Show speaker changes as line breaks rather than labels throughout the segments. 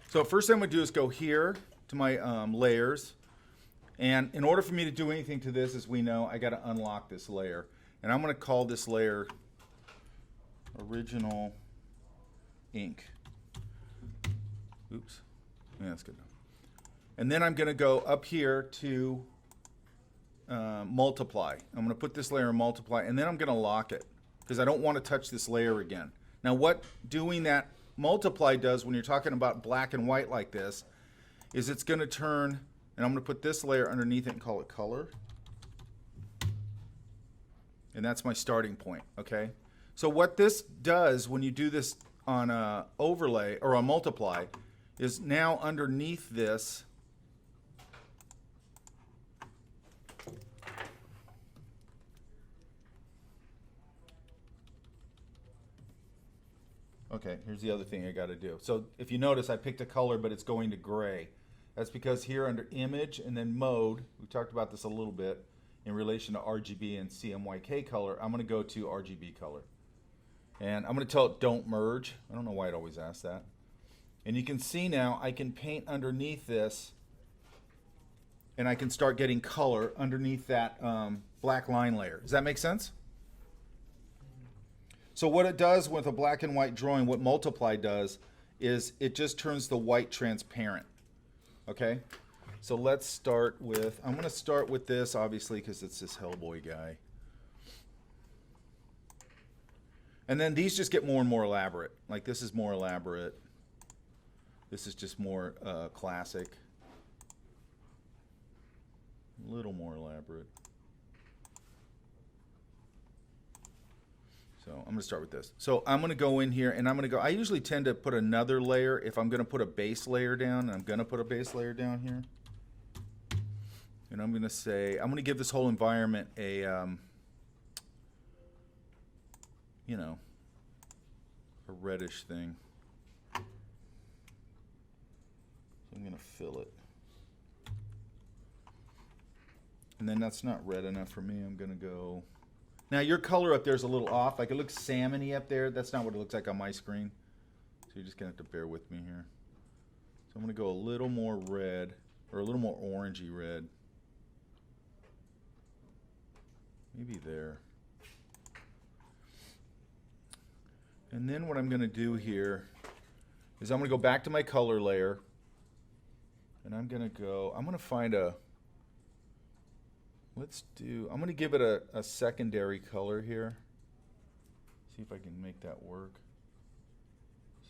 So first thing I'm going to do is go here to my layers. And in order for me to do anything to this, as we know, I got to unlock this layer. And I'm going to call this layer Original Ink. Oops. Yeah, that's good enough. And then I'm going to go up here to multiply. I'm going to put this layer in multiply, and then I'm going to lock it because I don't want to touch this layer again. Now, what doing that multiply does when you're talking about black and white like this is it's going to turn, and I'm going to put this layer underneath it and call it color. And that's my starting point, okay? So what this does when you do this on a overlay or a multiply is now underneath this, okay, here's the other thing I got to do. So if you notice, I picked a color, but it's going to gray. That's because here under image and then mode, we talked about this a little bit in relation to RGB and CMYK color, I'm going to go to RGB color. And I'm going to tell it don't merge. I don't know why it always asks that. And you can see now I can paint underneath this, and I can start getting color underneath that black line layer. Does that make sense? So what it does with a black and white drawing, what multiply does, is it just turns the white transparent. Okay? So let's start with, I'm going to start with this, obviously, because it's this Hellboy guy. And then these just get more and more elaborate. Like this is more elaborate. This is just more classic. A little more elaborate. So I'm going to start with this. So I'm going to go in here and I'm going to go, I usually tend to put another layer if I'm going to put a base layer down. And I'm going to put a base layer down here. And I'm going to say, I'm going to give this whole environment a, you know, a reddish thing. So I'm going to fill it. And then that's not red enough for me. I'm going to go. Now your color up there is a little off. Like it looks salmon-y up there. That's not what it looks like on my screen. So you're just going to have to bear with me here. So I'm going to go a little more red, or a little more orangey red. Maybe there. And then what I'm going to do here is I'm going to go back to my color layer. And I'm going to find a, I'm going to give it a secondary color here. See if I can make that work.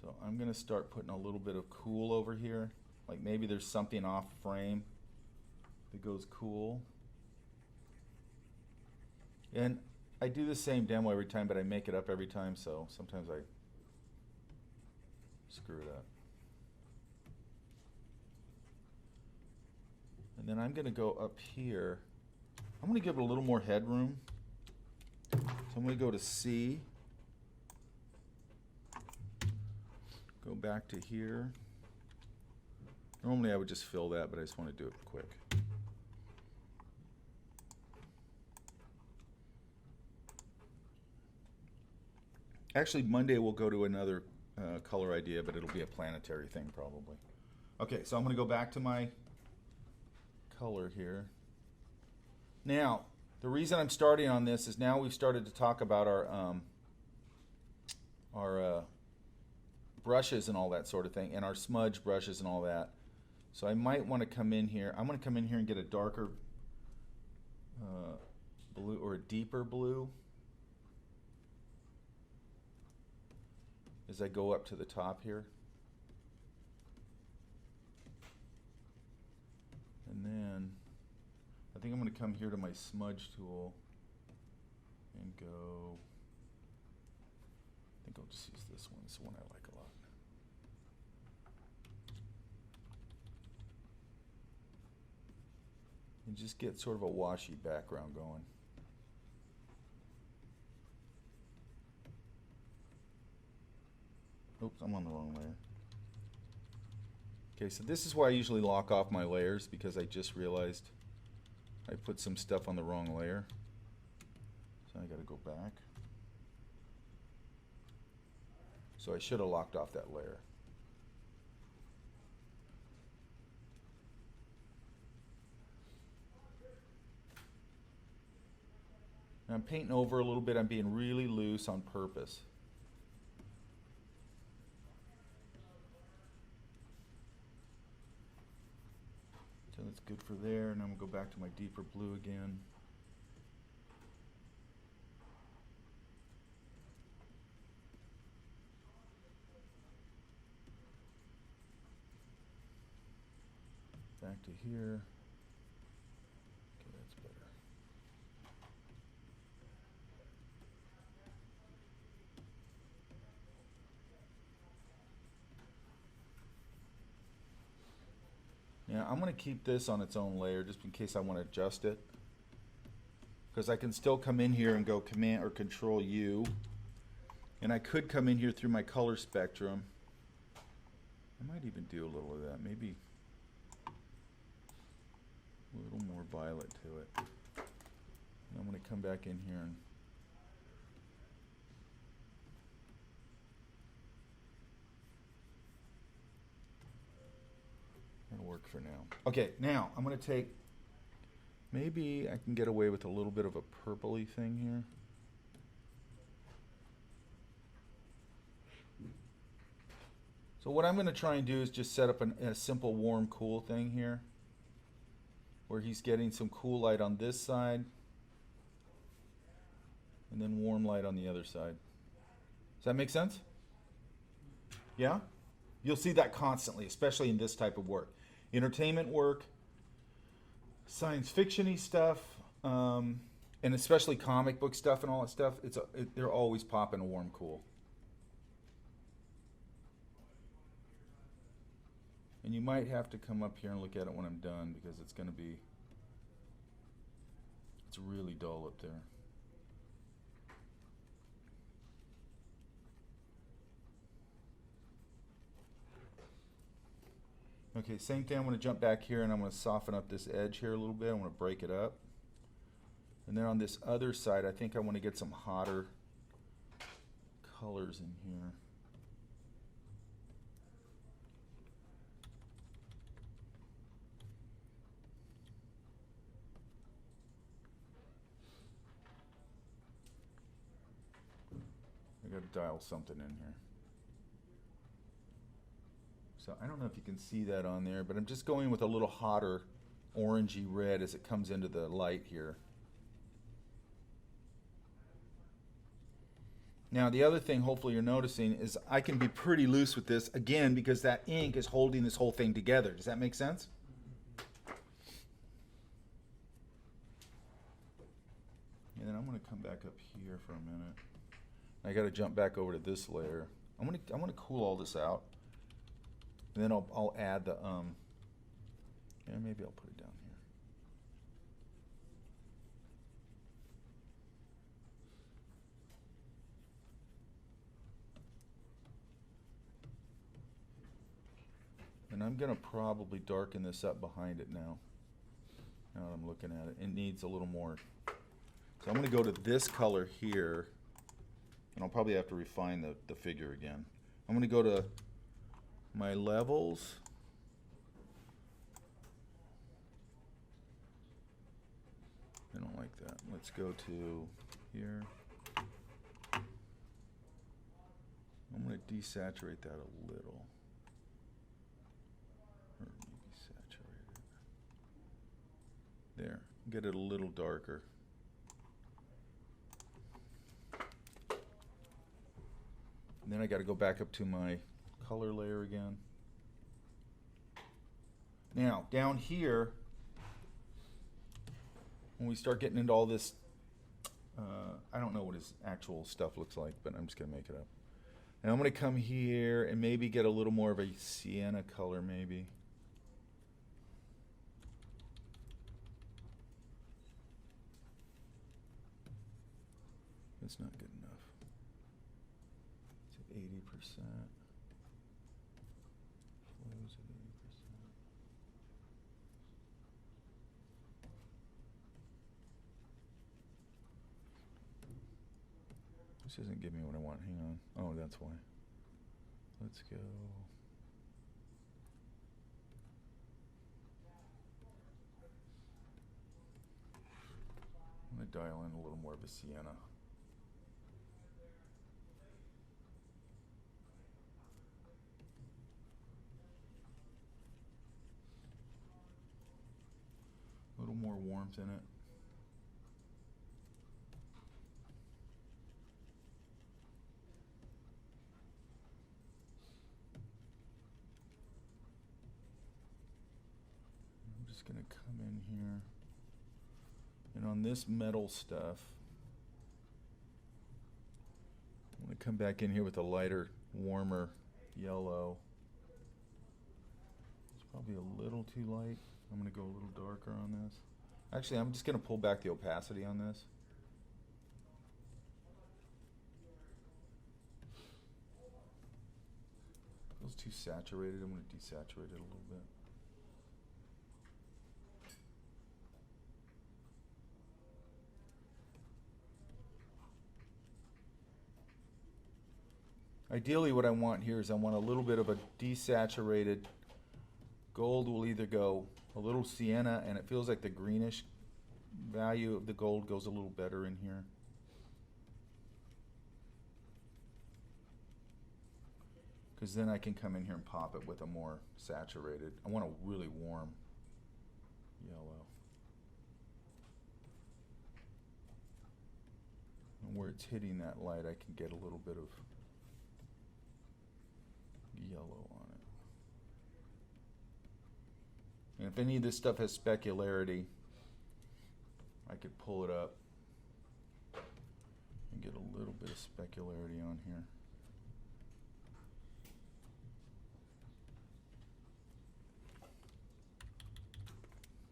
So I'm going to start putting a little bit of cool over here. Like maybe there's something off frame that goes cool. And I do the same demo every time, but I make it up every time, so sometimes I screw it up. And then I'm going to go up here. I'm going to give it a little more headroom. So I'm going to go to C. Go back to here. Normally I would just fill that, but I just want to do it quick. Actually, Monday we'll go to another color idea, but it'll be a planetary thing probably. Okay, so I'm going to go back to my color here. Now, the reason I'm starting on this is now we've started to talk about our brushes and all that sort of thing, and our smudge brushes and all that. So I might want to come in here. I'm going to come in here and get a darker blue or a deeper blue as I go up to the top here. And then I think I'm going to come here to my smudge tool and go, I think I'll just use this one. This is one I like a lot. And just get sort of a washy background going. Oops, I'm on the wrong layer. Okay, so this is why I usually lock off my layers, because I just realized I put some stuff on the wrong layer. So I got to go back. So I should have locked off that layer. And I'm painting over a little bit. I'm being really loose on purpose. So that's good for there, and I'm gonna go back to my deeper blue again. Back to here. Okay, that's better. Yeah, I'm going to keep this on its own layer just in case I want to adjust it. Because I can still come in here and go Command or Control U. And I could come in here through my color spectrum. I might even do a little of that. Maybe a little more violet to it. And I'm going to come back in here and that'll work for now. Okay, now I'm going to take, maybe I can get away with a little bit of a purpley thing here. So what I'm going to try and do is just set up a simple warm cool thing here, where he's getting some cool light on this side and then warm light on the other side. Does that make sense? Yeah? You'll see that constantly, especially in this type of work. Entertainment work, science fiction-y stuff, and especially comic book stuff and all that stuff, they're always popping a warm cool. And you might have to come up here and look at it when I'm done, because it's going to be, it's really dull up there. Okay, same thing. I'm going to jump back here and I'm going to soften up this edge here a little bit. I'm going to break it up. And then on this other side, I think I want to get some hotter colors in here. I got to dial something in here. So I don't know if you can see that on there, but I'm just going with a little hotter orangey red as it comes into the light here. Now the other thing hopefully you're noticing is I can be pretty loose with this, again, because that ink is holding this whole thing together. Does that make sense? And then I'm going to come back up here for a minute. I got to jump back over to this layer. I'm going to cool all this out. And then I'll add the, yeah, maybe I'll put it down here. And I'm going to probably darken this up behind it now. Now that I'm looking at it. It needs a little more. So I'm going to go to this color here. And I'll probably have to refine the figure again. I'm going to go to my levels. I don't like that. Let's go to here. I'm going to desaturate that a little. Or maybe saturate it. There. Get it a little darker. And then I got to go back up to my color layer again. Now, down here, when we start getting into all this, I don't know what his actual stuff looks like, but I'm just going to make it up. And I'm going to come here and maybe get a little more of a sienna color, maybe. It's not good enough. It's at 80%. Flows at 80%. This isn't giving me what I want. Hang on. Oh, that's why. Let's go. I'm going to dial in a little more of a sienna. A little more warmth in it. I'm just going to come in here. And on this metal stuff, I'm going to come back in here with a lighter, warmer yellow. It's probably a little too light. I'm going to go a little darker on this. Actually, I'm just going to pull back the opacity on this. Feels too saturated. I'm going to desaturate it a little bit. Ideally, what I want here is I want a little bit of a desaturated gold. Will either go a little sienna, and it feels like the greenish value of the gold goes a little better in here. Because then I can come in here and pop it with a more saturated. I want a really warm yellow. And where it's hitting that light, I can get a little bit of yellow on it. And if any of this stuff has specularity, I could pull it up and get a little bit of specularity on here.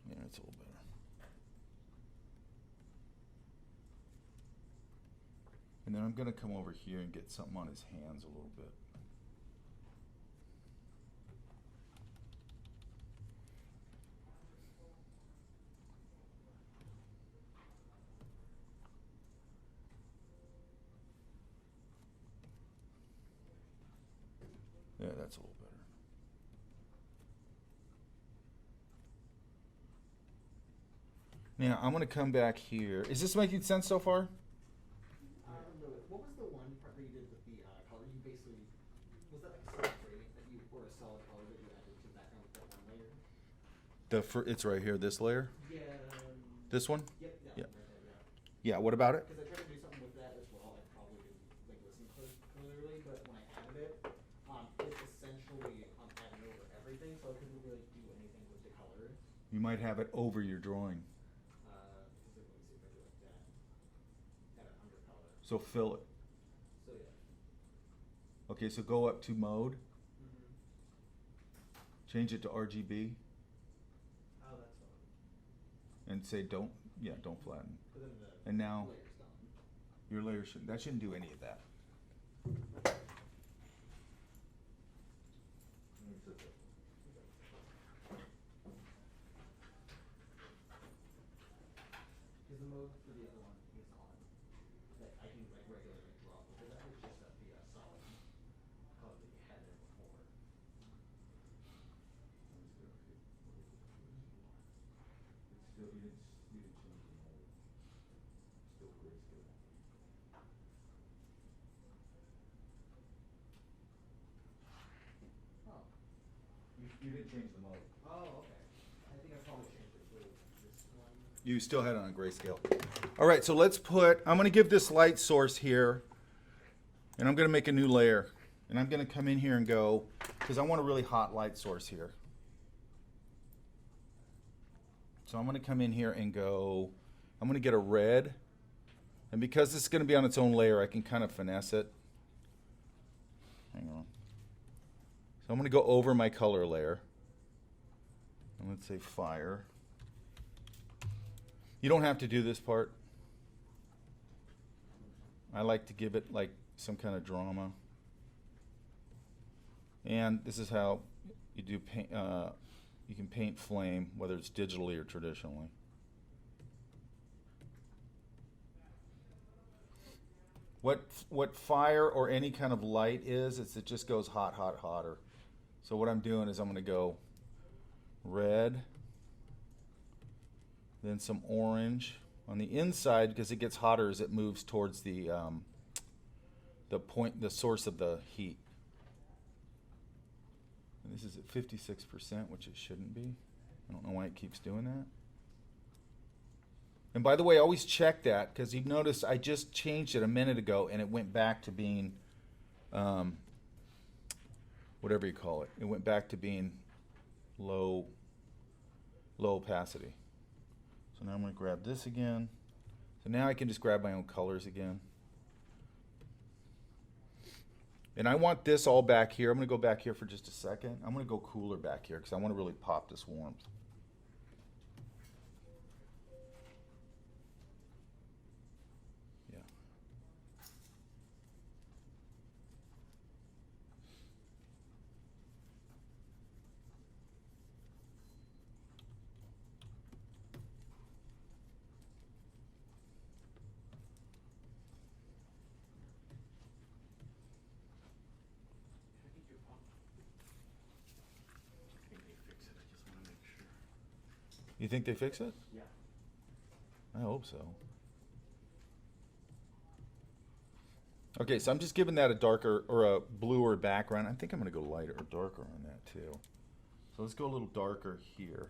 Yeah, it's a little better. And then I'm going to come over here and get something on his hands a little bit. Yeah, that's a little better. Now, I'm going to come back here. Is this making sense so far?
What was the one part that you did with the color? You basically, was that like a solid gradient that you, or a solid color that you added to the background with that one layer?
It's right here, this layer?
Yeah.
This one?
Yep, that
Yeah.
one right there, yeah.
Yeah, what about it?
Because I tried to do something with that as well. I probably didn't like listen clearly, but when I added it, it's essentially added over everything, so I couldn't really do anything with the color.
You might have it over your drawing.
Let me see if I do like that. Add an undercolor.
So fill it.
So yeah.
Okay, so go up to mode.
Mm-hmm.
Change it to RGB.
Oh, that's fine.
And say don't flatten.
But then the
And now
layer's done.
your layer shouldn't do any of that.
Because the mode for the other one is on. That I can like regularly draw over that. It's just that the solid color that you had there before. Oh.
You didn't change the mode.
Oh, okay. I think I probably changed it to this one.
You still had it on grayscale. All right, so I'm going to give this light source here, and I'm going to make a new layer. And I'm going to come in here and go, because I want a really hot light source here. So I'm going to come in here and go, I'm going to get a red. And because this is going to be on its own layer, I can kind of finesse it. Hang on. So I'm going to go over my color layer. And let's say fire. You don't have to do this part. I like to give it like some kind of drama. And this is how you do paint. You can paint flame, whether it's digitally or traditionally. What fire or any kind of light is it just goes hot, hot, hotter. So what I'm doing is I'm going to go red, then some orange, On the inside, because it gets hotter as it moves towards the source of the heat. And this is at 56%, which it shouldn't be. I don't know why it keeps doing that. And by the way, always check that, because you've noticed I just changed it a minute ago and it went back to being, whatever you call it. It went back to being low opacity. So now I'm going to grab this again. So now I can just grab my own colors again. And I want this all back here. I'm going to go back here for just a second. I'm going to go cooler back here because I want to really pop this warmth. Yeah. You think they fix it?
Yeah.
I hope so. Okay, so I'm just giving that a darker or a bluer background. I think I'm going to go lighter or darker on that too. So let's go a little darker here.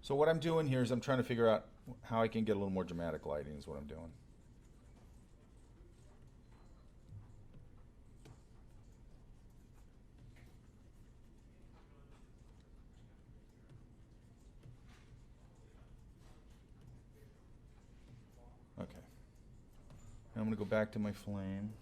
So what I'm doing here is I'm trying to figure out how I can get a little more dramatic lighting is what I'm doing. Okay. Now I'm going to go back to my flame.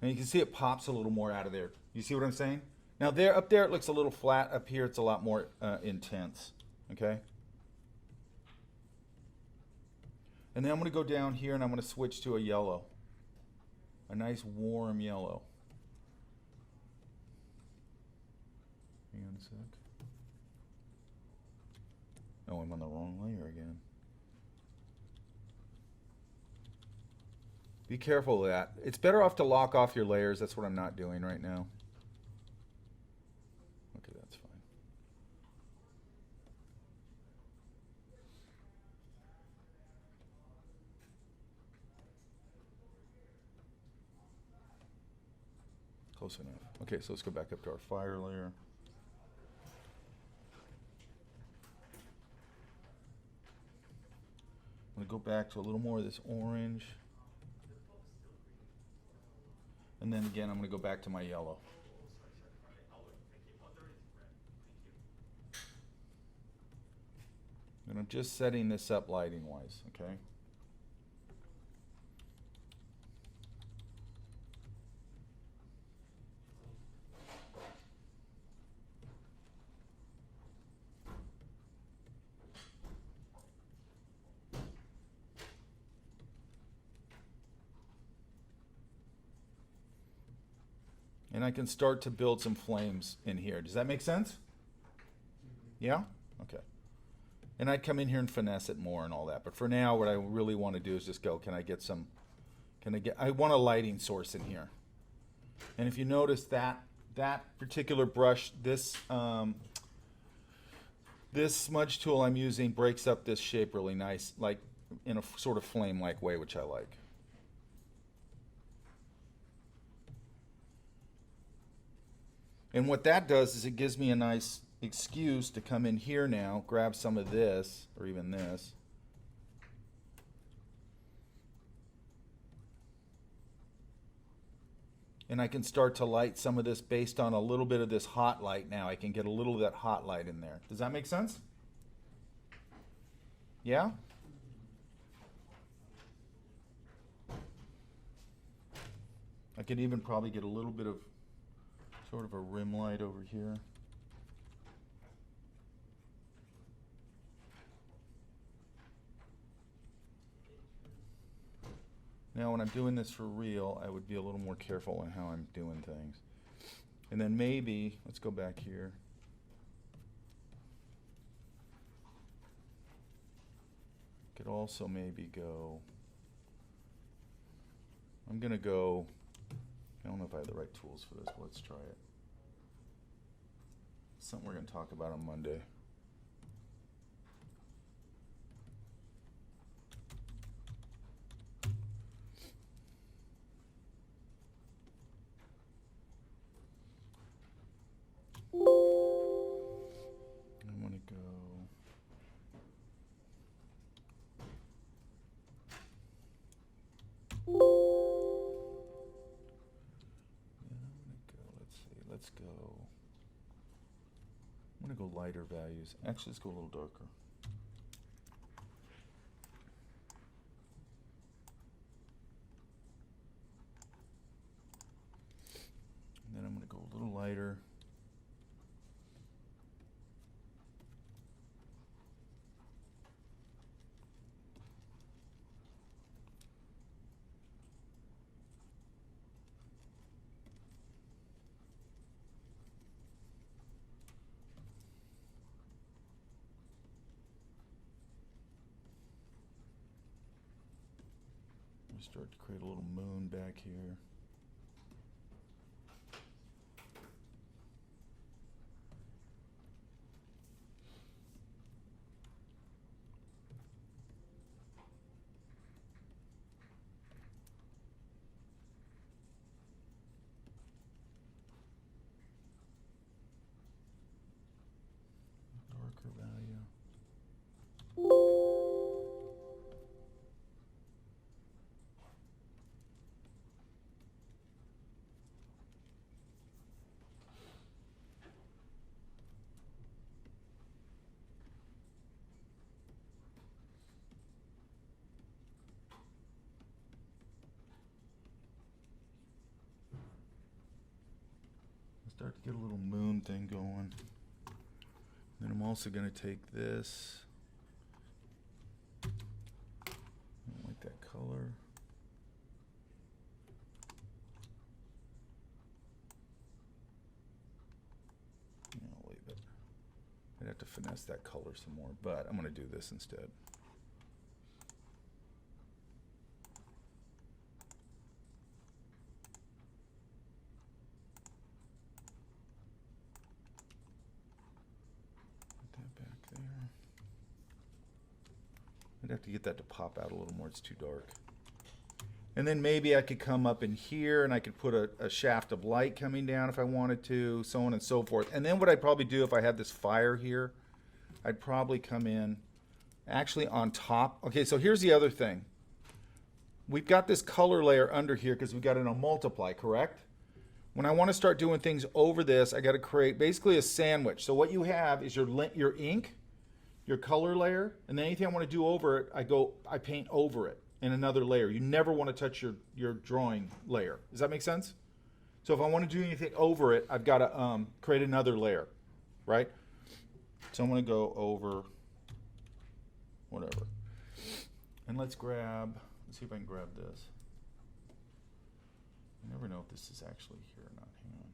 And you can see it pops a little more out of there. You see what I'm saying? Now there, up there it looks a little flat. Up here it's a lot more intense. Okay? And then I'm going to go down here and I'm going to switch to a yellow. A nice warm yellow. Hang on a sec. Oh, I'm on the wrong layer again. Be careful of that. It's better off to lock off your layers. That's what I'm not doing right now. Okay, that's fine. Close enough. Okay, so let's go back up to our fire layer. I'm going to go back to a little more of this orange. And then again, I'm going to go back to my yellow. And I'm just setting this up lighting-wise, okay? And I can start to build some flames in here. Does that make sense? Yeah? Okay. And I'd come in here and finesse it more and all that. But for now, what I really want to do is just go, I want a lighting source in here. And if you notice that particular brush, this smudge tool I'm using breaks up this shape really nice, like in a sort of flame-like way, which I like. And what that does is it gives me a nice excuse to come in here now, grab some of this, or even this. And I can start to light some of this based on a little bit of this hot light now. I can get a little of that hot light in there. Does that make sense? Yeah? I could even probably get a little bit of sort of a rim light over here. Now when I'm doing this for real, I would be a little more careful on how I'm doing things. And then maybe, let's go back here. Could also maybe go I'm gonna go, I don't know if I have the right tools for this, but let's try it. Something we're gonna talk about on Monday. I'm gonna go. Let's go. I'm gonna go lighter values. Actually, let's go a little darker. And then I'm gonna go a little lighter. Start to create a little moon back here. Darker value. Start to get a little moon thing going. Then I'm also going to take this. I don't like that color. I'll leave it. I'd have to finesse that color some more, but I'm going to do this instead. I'd have to get that to pop out a little more. It's too dark. And then maybe I could come up in here and I could put a shaft of light coming down if I wanted to, so on and so forth. And then what I'd probably do if I had this fire here, I'd probably come in actually on top. Okay, so here's the other thing. We've got this color layer under here because we've got it on multiply, correct? When I want to start doing things over this, I got to create basically a sandwich. So what you have is your ink, your color layer, and then anything I want to do over it, I paint over it in another layer. You never want to touch your drawing layer. Does that make sense? So if I want to do anything over it, I've got to create another layer, right? So I'm going to go over whatever. And let's see if I can grab this. I never know if this is actually here or not. Hang on.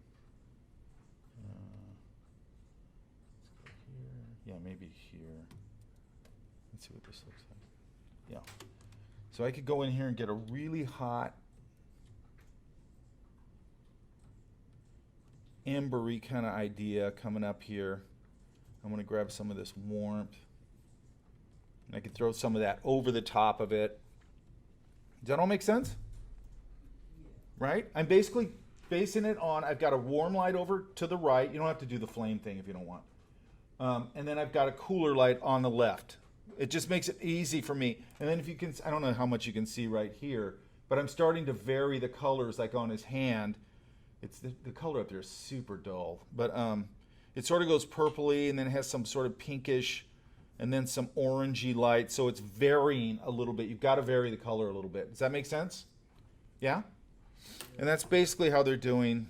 Let's go here. Yeah, maybe here. Let's see what this looks like. Yeah. So I could go in here and get a really hot embery kind of idea coming up here. I'm going to grab some of this warmth. And I could throw some of that over the top of it. Does that all make sense? Right? I'm basically basing it on, I've got a warm light over to the right. You don't have to do the flame thing if you don't want. And then I've got a cooler light on the left. It just makes it easy for me. And then if you can, I don't know how much you can see right here, but I'm starting to vary the colors like on his hand. It's the color up there is super dull, but it sort of goes purpley and then it has some sort of pinkish and then some orangey light. So it's varying a little bit. You've got to vary the color a little bit. Does that make sense? Yeah? And that's basically how they're doing